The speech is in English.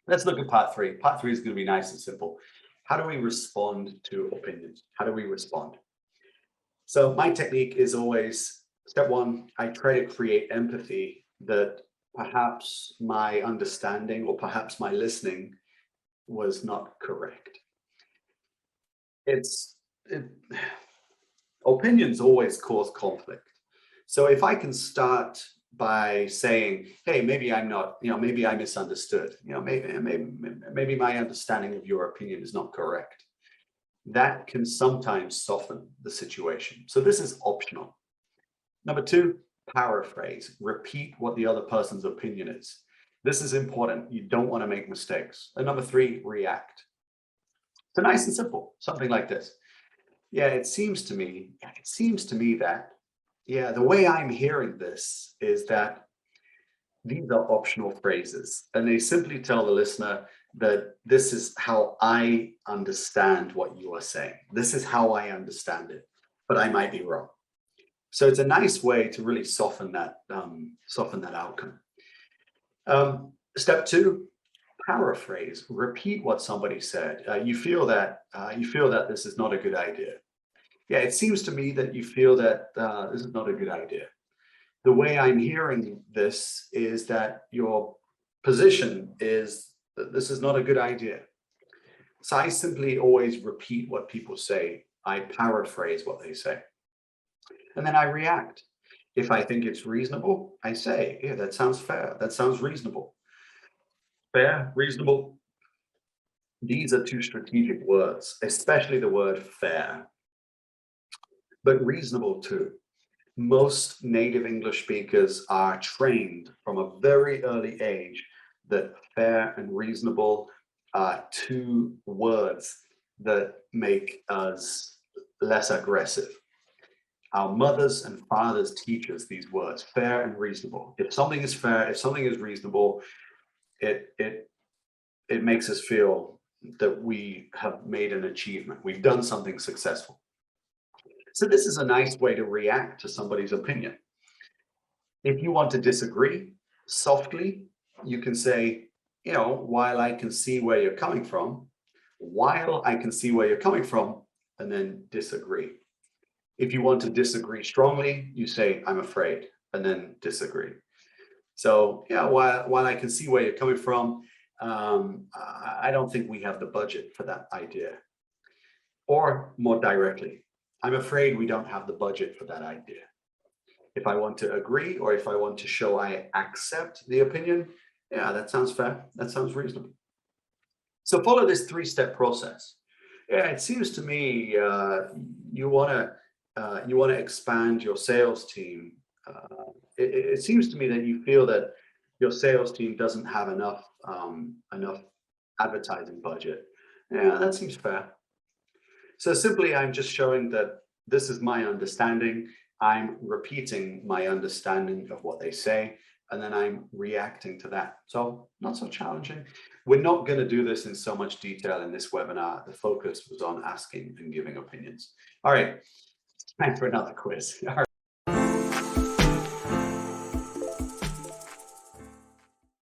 Let's look at part three. Part three is going to be nice and simple. How do we respond to opinions? How do we respond? So my technique is always, step one, I try to create empathy that perhaps my understanding or perhaps my listening was not correct. Opinions always cause conflict. So if I can start by saying, hey, maybe I'm not, maybe I misunderstood, maybe my understanding of your opinion is not correct. That can sometimes soften the situation. So this is optional. Number two, paraphrase, repeat what the other person's opinion is. This is important. You don't want to make mistakes. And number three, react. So nice and simple, something like this. Yeah, it seems to me that, yeah, the way I'm hearing this is that these are optional phrases, and they simply tell the listener that this is how I understand what you are saying. This is how I understand it, but I might be wrong. So it's a nice way to really soften that outcome. Step two, paraphrase, repeat what somebody said. You feel that this is not a good idea. Yeah, it seems to me that you feel that this is not a good idea. The way I'm hearing this is that your position is that this is not a good idea. So I simply always repeat what people say. I paraphrase what they say. And then I react. If I think it's reasonable, I say, yeah, that sounds fair. That sounds reasonable. Fair, reasonable. These are two strategic words, especially the word fair, but reasonable too. Most native English speakers are trained from a very early age that fair and reasonable are two words that make us less aggressive. Our mothers and fathers teach us these words, fair and reasonable. If something is fair, if something is reasonable, it makes us feel that we have made an achievement. We've done something successful. So this is a nice way to react to somebody's opinion. If you want to disagree softly, you can say, while I can see where you're coming from, and then disagree. If you want to disagree strongly, you say, I'm afraid, and then disagree. So yeah, while I can see where you're coming from, I don't think we have the budget for that idea. Or more directly, I'm afraid we don't have the budget for that idea. If I want to agree, or if I want to show I accept the opinion, yeah, that sounds fair. That sounds reasonable. So follow this three-step process. Yeah, it seems to me you want to expand your sales team. It seems to me that you feel that your sales team doesn't have enough advertising budget. Yeah, that seems fair. So simply, I'm just showing that this is my understanding. I'm repeating my understanding of what they say, and then I'm reacting to that. So not so challenging. We're not going to do this in so much detail in this webinar. The focus was on asking and giving opinions. All right, time for another quiz. All right.